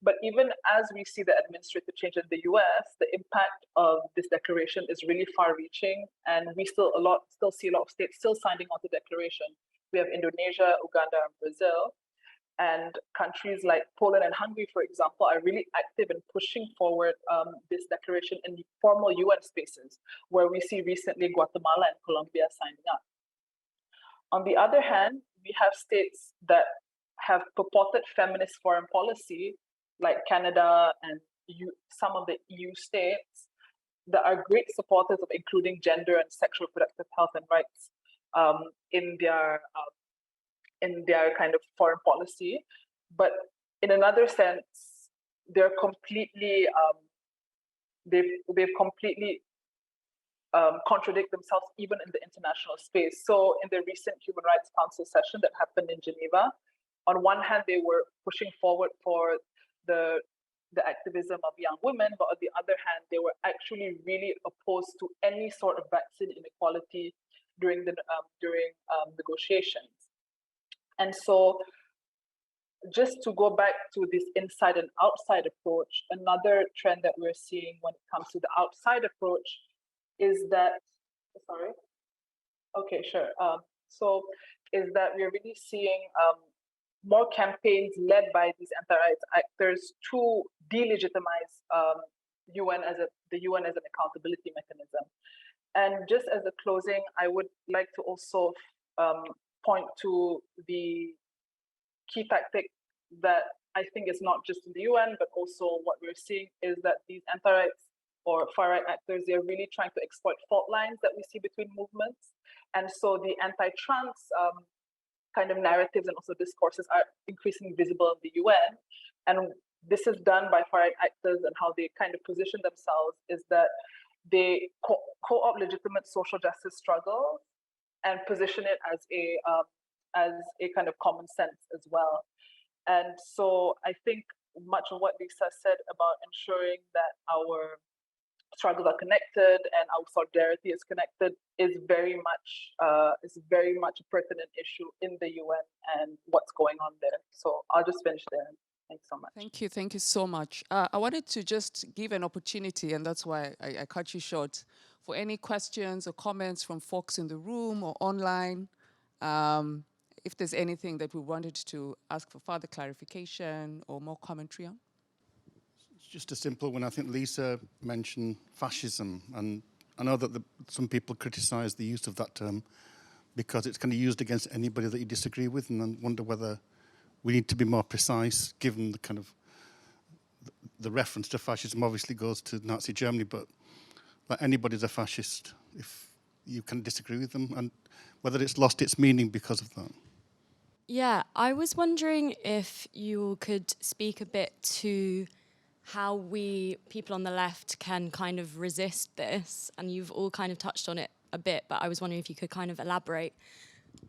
But even as we see the administrative change in the US, the impact of this declaration is really far-reaching, and we still see a lot of states still signing on to the declaration. We have Indonesia, Uganda, and Brazil, and countries like Poland and Hungary, for example, are really active in pushing forward this declaration in formal UN spaces, where we see recently Guatemala and Colombia signing up. On the other hand, we have states that have purported feminist foreign policy, like Canada and some of the EU states, that are great supporters of including gender and sexual reproductive health and rights in their kind of foreign policy. But in another sense, they're completely they've completely contradict themselves even in the international space. So in the recent Human Rights Council session that happened in Geneva, on one hand, they were pushing forward for the activism of young women, but on the other hand, they were actually really opposed to any sort of vaccine inequality during negotiations. And so, just to go back to this inside and outside approach, another trend that we're seeing when it comes to the outside approach is that, is that we're really seeing more campaigns led by these anti-rights actors to delegitimize the UN as an accountability mechanism. And just as a closing, I would like to also point to the key tactic that I think is not just in the UN, but also what we're seeing is that these anti-rights or far-right actors, they're really trying to exploit fault lines that we see between movements. And so the anti-trans kind of narratives and also discourses are increasingly visible in the UN. And this is done by far-right actors, and how they kind of position themselves is that they co-opt legitimate social justice struggles and position it as a kind of common sense as well. And so I think much of what Lisa said about ensuring that our struggles are connected and our solidarity is connected is very much a pertinent issue in the UN and what's going on there. So I'll just finish there. Thanks so much. Thank you so much. I wanted to just give an opportunity, and that's why I cut you short, for any questions or comments from folks in the room or online. If there's anything that we wanted to ask for further clarification or more commentary on. It's just a simple one. I think Lisa mentioned fascism, and I know that some people criticise the use of that term because it's kind of used against anybody that you disagree with, and I wonder whether we need to be more precise, given the kind of the reference to fascism obviously goes to Nazi Germany, but like anybody's a fascist if you can disagree with them, and whether it's lost its meaning because of that. Yeah, I was wondering if you could speak a bit to how we, people on the left, can kind of resist this, and you've all kind of touched on it a bit, but I was wondering if you could kind of elaborate.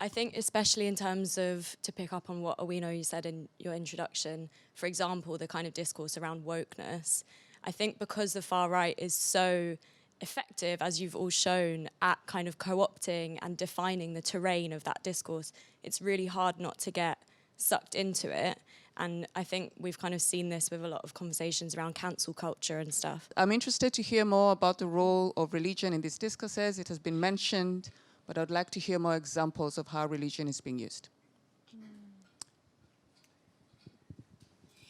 I think especially in terms of, to pick up on what Owino you said in your introduction, for example, the kind of discourse around wokeness, I think because the far right is so effective, as you've all shown, at kind of co-opting and defining the terrain of that discourse, it's really hard not to get sucked into it. And I think we've kind of seen this with a lot of conversations around cancel culture and stuff. I'm interested to hear more about the role of religion in these discourses. It has been mentioned, but I'd like to hear more examples of how religion is being used.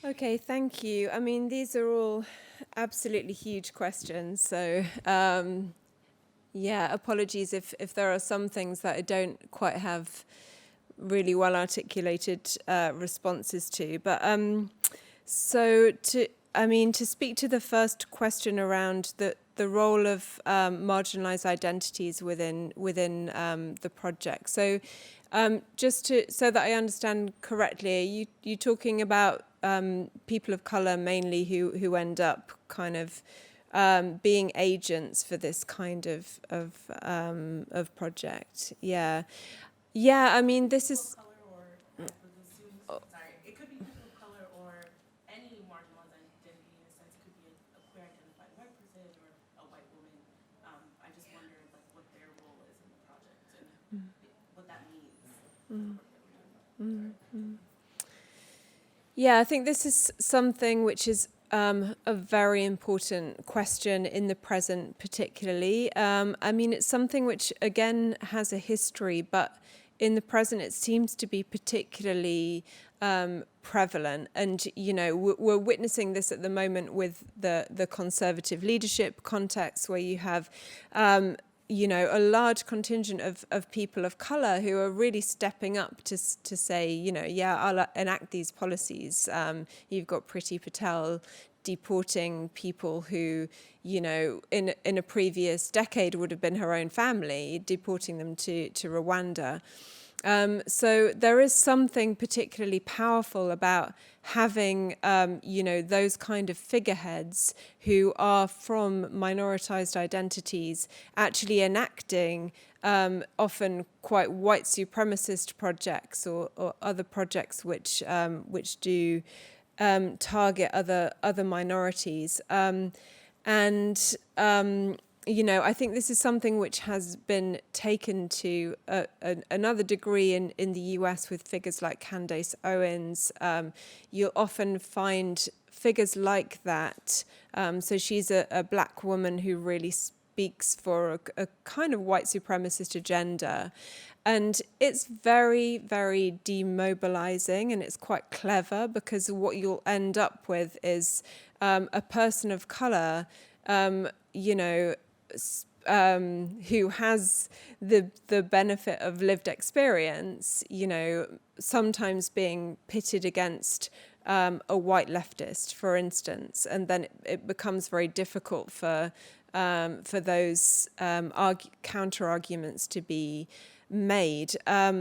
Okay, thank you. I mean, these are all absolutely huge questions. So, yeah, apologies if there are some things that I don't quite have really well articulated responses to. But to speak to the first question around the role of marginalized identities within the project. So, so that I understand correctly, are you talking about people of color mainly who end up kind of being agents for this kind of project? Yeah. I mean, this is. Sorry, it could be people of color or any marginalized identity in a sense. It could be a queer identified white person or a white woman. I just wonder what their role is in the project and what that means. Yeah, I think this is something which is a very important question in the present, particularly. I mean, it's something which, again, has a history, but in the present, it seems to be particularly prevalent. And, we're witnessing this at the moment with the conservative leadership context, where you have a large contingent of people of colour who are really stepping up to say, I'll enact these policies. You've got Priti Patel deporting people who, in a previous decade would have been her own family, deporting them to Rwanda. So there is something particularly powerful about having, those kind of figureheads who are from minoritized identities actually enacting often quite white supremacist projects or other projects which do target other minorities. I think this is something which has been taken to another degree in the US with figures like Candace Owens. You'll often find figures like that. So she's a black woman who really speaks for a kind of white supremacist agenda. And it's very, very demobilizing, and it's quite clever, because what you'll end up with is a person of color, who has the benefit of lived experience, sometimes being pitted against a white leftist, for instance, and then it becomes very difficult for those counter arguments to be made.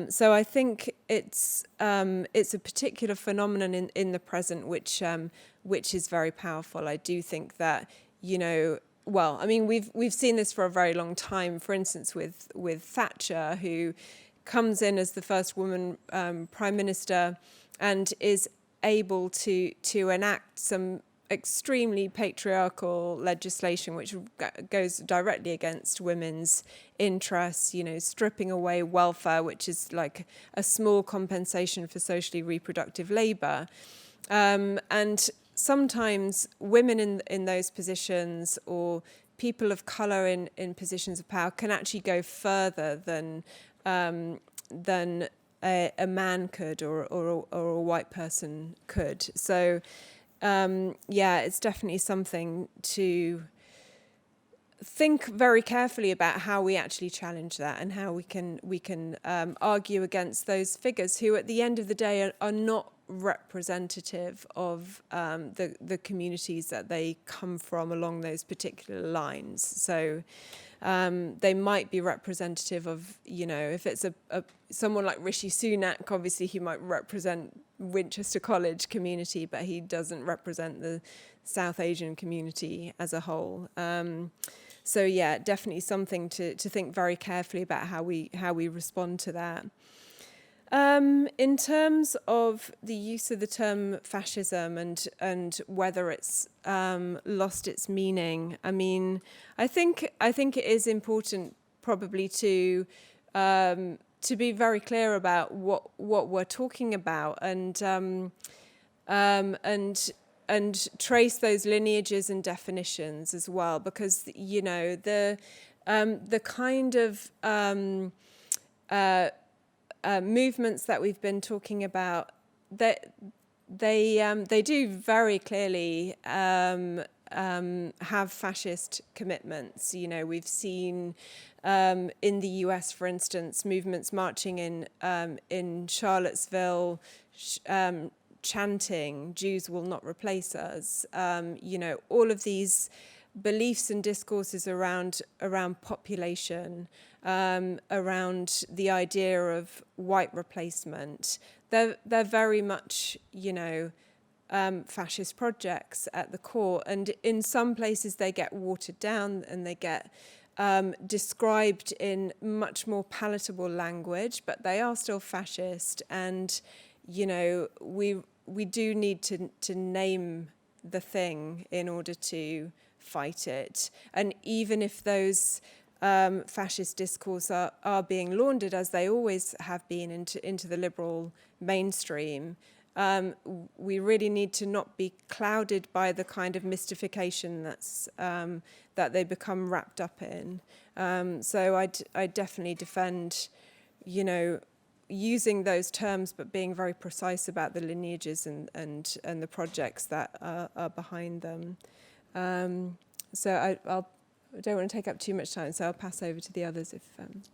So I think it's a particular phenomenon in the present which is very powerful. I do think that well, I mean, we've seen this for a very long time. For instance, with Thatcher, who comes in as the first woman prime minister and is able to enact some extremely patriarchal legislation which goes directly against women's interests, you know, stripping away welfare, which is like a small compensation for socially reproductive labour. And sometimes women in those positions, or people of colour in positions of power, can actually go further than a man could, or a white person could. So yeah, it's definitely something to think very carefully about, how we actually challenge that, and how we can argue against those figures who at the end of the day are not representative of the communities that they come from along those particular lines. So they might be representative of, you know, if it's someone like Rishi Sunak, obviously he might represent Winchester College community, but he doesn't represent the South Asian community as a whole. So yeah, definitely something to think very carefully about how we respond to that. In terms of the use of the term fascism and whether it's lost its meaning, I mean, I think it is important probably to be very clear about what we're talking about, and trace those lineages and definitions as well, because, you know, the kind of movements that we've been talking about, that they do very clearly have fascist commitments. You know, we've seen in the US, for instance, movements marching in Charlottesville, chanting "Jews will not replace us." You know, all of these beliefs and discourses around population, around the idea of white replacement, they're very much, you know, fascist projects at the core. And in some places they get watered down and they get described in much more palatable language, but they are still fascist. And, you know, we do need to name the thing in order to fight it. And even if those fascist discourse are being laundered, as they always have been, into the liberal mainstream, we really need to not be clouded by the kind of mystification that they become wrapped up in. So I definitely defend, you know, using those terms, but being very precise about the lineages and the projects that are behind them. So I don't want to take up too much time, so I'll pass over to the others if...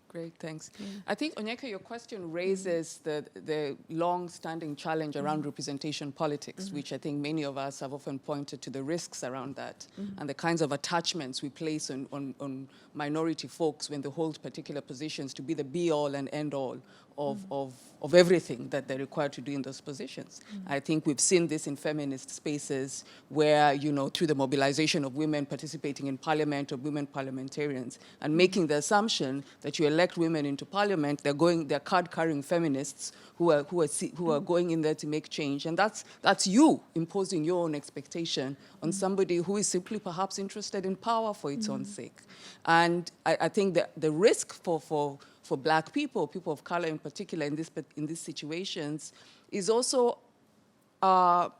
Great, thanks. Yeah. I think, Onyeka, your question raises the long-standing challenge around representation politics, which I think many of us have often pointed to the risks around that, and the kinds of attachments we place on minority folks when they hold particular positions to be the be-all and end-all of everything that they're required to do in those positions. I think we've seen this in feminist spaces where, you know, through the mobilization of women participating in parliament or women parliamentarians, and making the assumption that you elect women into parliament, they're card-carrying feminists who are going in there to make change. And that's you imposing your own expectation on somebody who is simply perhaps interested in power for its own sake. And I think that the risk for Black people of color in particular in these situations is also the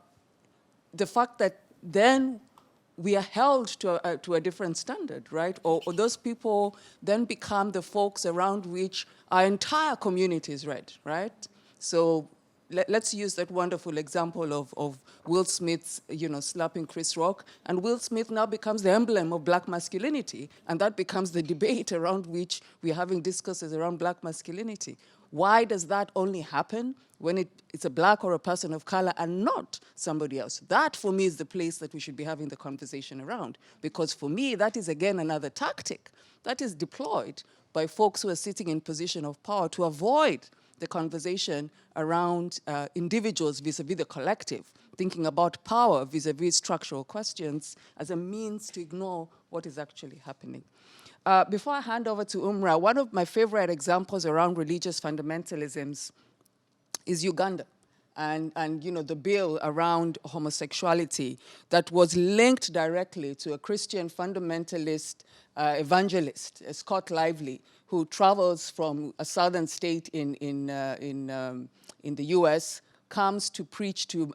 fact that then we are held to a different standard, right? Or those people then become the folks around which our entire community is read, right? So let's use that wonderful example of Will Smith's, you know, slapping Chris Rock, and Will Smith now becomes the emblem of Black masculinity, and that becomes the debate around which we're having discourses around Black masculinity. Why does that only happen when it's a Black or a person of color and not somebody else? That, for me, is the place that we should be having the conversation around, because for me, that is, again, another tactic that is deployed by folks who are sitting in position of power to avoid the conversation around individuals vis-a-vis the collective, thinking about power vis-a-vis structural questions as a means to ignore what is actually happening. Before I hand over to Umra, one of my favorite examples around religious fundamentalisms is Uganda. and you know, the bill around homosexuality that was linked directly to a Christian fundamentalist evangelist, Scott Lively, who travels from a southern state in the U.S., comes to preach to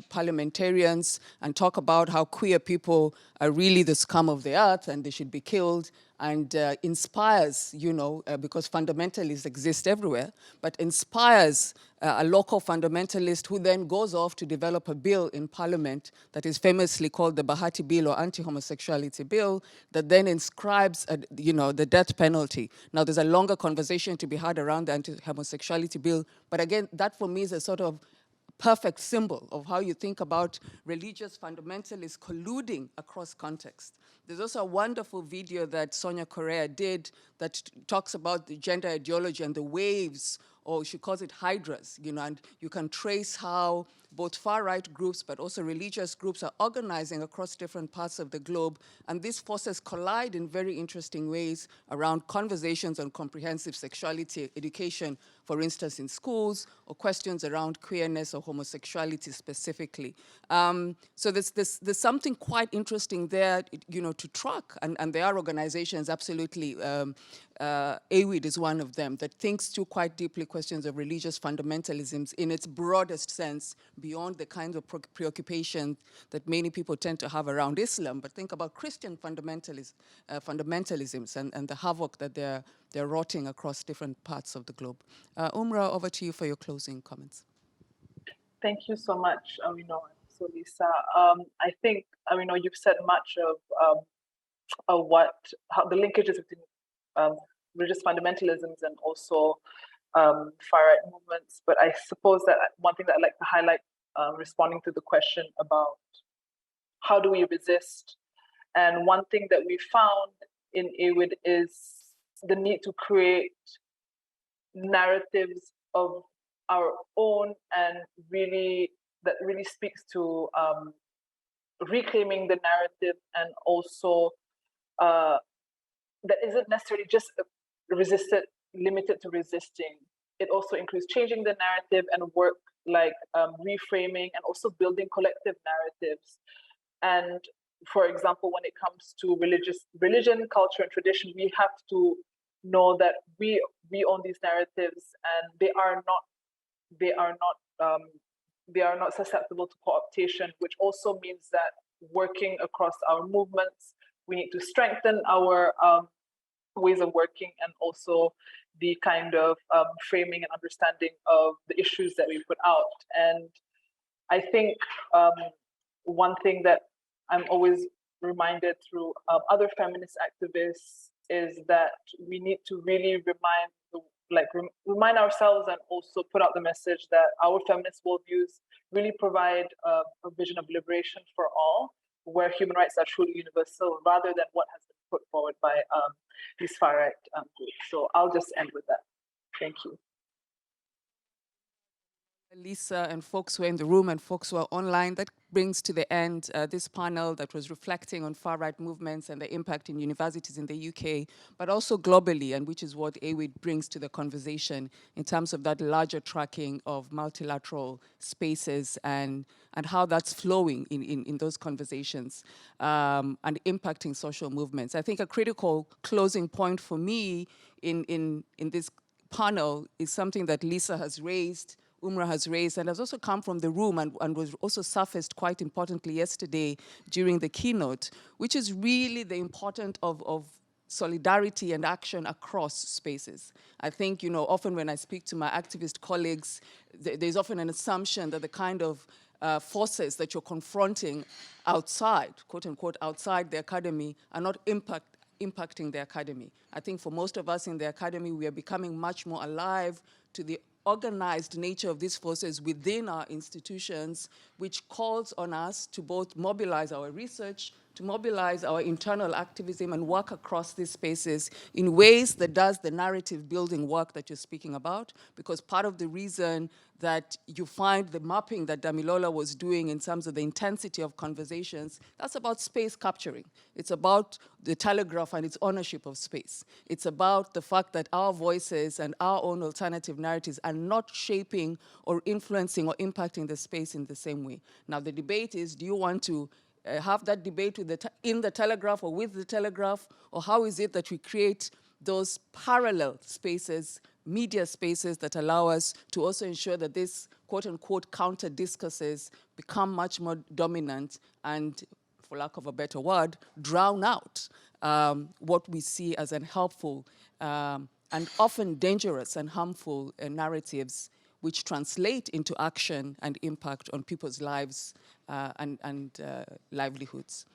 parliamentarians and talk about how queer people are really the scum of the earth and they should be killed, and inspires, you know, because fundamentalists exist everywhere, but inspires a local fundamentalist who then goes off to develop a bill in parliament that is famously called the Bahati Bill, or anti-homosexuality bill, that then inscribes, you know, the death penalty. Now, there's a longer conversation to be had around the anti-homosexuality bill, but again, that for me is a sort of perfect symbol of how you think about religious fundamentalists colluding across context. There's also a wonderful video that Sonia Correa did that talks about the gender ideology and the waves, or she calls it hydras, you know, and you can trace how both far-right groups but also religious groups are organizing across different parts of the globe, and these forces collide in very interesting ways around conversations on comprehensive sexuality education, for instance, in schools, or questions around queerness or homosexuality specifically. So there's something quite interesting there, you know, to track, and there are organizations, absolutely, AWID is one of them, that thinks through quite deeply questions of religious fundamentalisms in its broadest sense, beyond the kinds of preoccupation that many people tend to have around Islam, but think about Christian fundamentalisms and the havoc that they're rotting across different parts of the globe. Umra, over to you for your closing comments. Thank you so much, Awino and so Lisa. I think, Awino, you've said much of how the linkages between religious fundamentalisms and also far-right movements. But I suppose that one thing that I'd like to highlight, responding to the question about how do we resist, and one thing that we found in AWID is the need to create narratives of our own, and that really speaks to reclaiming the narrative, and also that isn't necessarily just limited to resisting. It also includes changing the narrative and work like reframing and also building collective narratives. And for example, when it comes to religion, culture, and tradition, we have to know that we own these narratives, and they are not susceptible to co-optation, which also means that working across our movements, we need to strengthen our ways of working, and also the kind of framing and understanding of the issues that we put out. And I think one thing that I'm always reminded through other feminist activists is that we need to really remind ourselves, and also put out the message that our feminist worldviews really provide a vision of liberation for all, where human rights are truly universal, rather than what has been put forward by these far-right groups. So I'll just end with that. Thank you. Lisa and folks who are in the room and folks who are online, that brings to the end this panel that was reflecting on far-right movements and the impact in universities in the UK, but also globally, and which is what AWID brings to the conversation in terms of that larger tracking of multilateral spaces and how that's flowing in those conversations and impacting social movements. I think a critical closing point for me in this panel is something that Lisa has raised, Umra has raised, and has also come from the room and was also surfaced quite importantly yesterday during the keynote, which is really the importance of solidarity and action across spaces. I think, often when I speak to my activist colleagues, there's often an assumption that the kind of forces that you're confronting outside, quote unquote, outside the academy are not impacting the academy. I think for most of us in the academy, we are becoming much more alive to the organized nature of these forces within our institutions, which calls on us to both mobilize our research, to to mobilize our internal activism and work across these spaces in ways that does the narrative building work that you're speaking about, because part of the reason that you find the mapping that Damilola was doing in terms of the intensity of conversations, that's about space capturing. It's about the Telegraph and its ownership of space. It's about the fact that our voices and our own alternative narratives are not shaping or influencing or impacting the space in the same way. Now, the debate is, do you want to have that debate with in the Telegraph or with the Telegraph, or how is it that we create those parallel spaces, media spaces that allow us to also ensure that these quote-unquote counter discourses become much more dominant and, for lack of a better word, drown out what we see as unhelpful and often dangerous and harmful narratives which translate into action and impact on people's lives and livelihoods.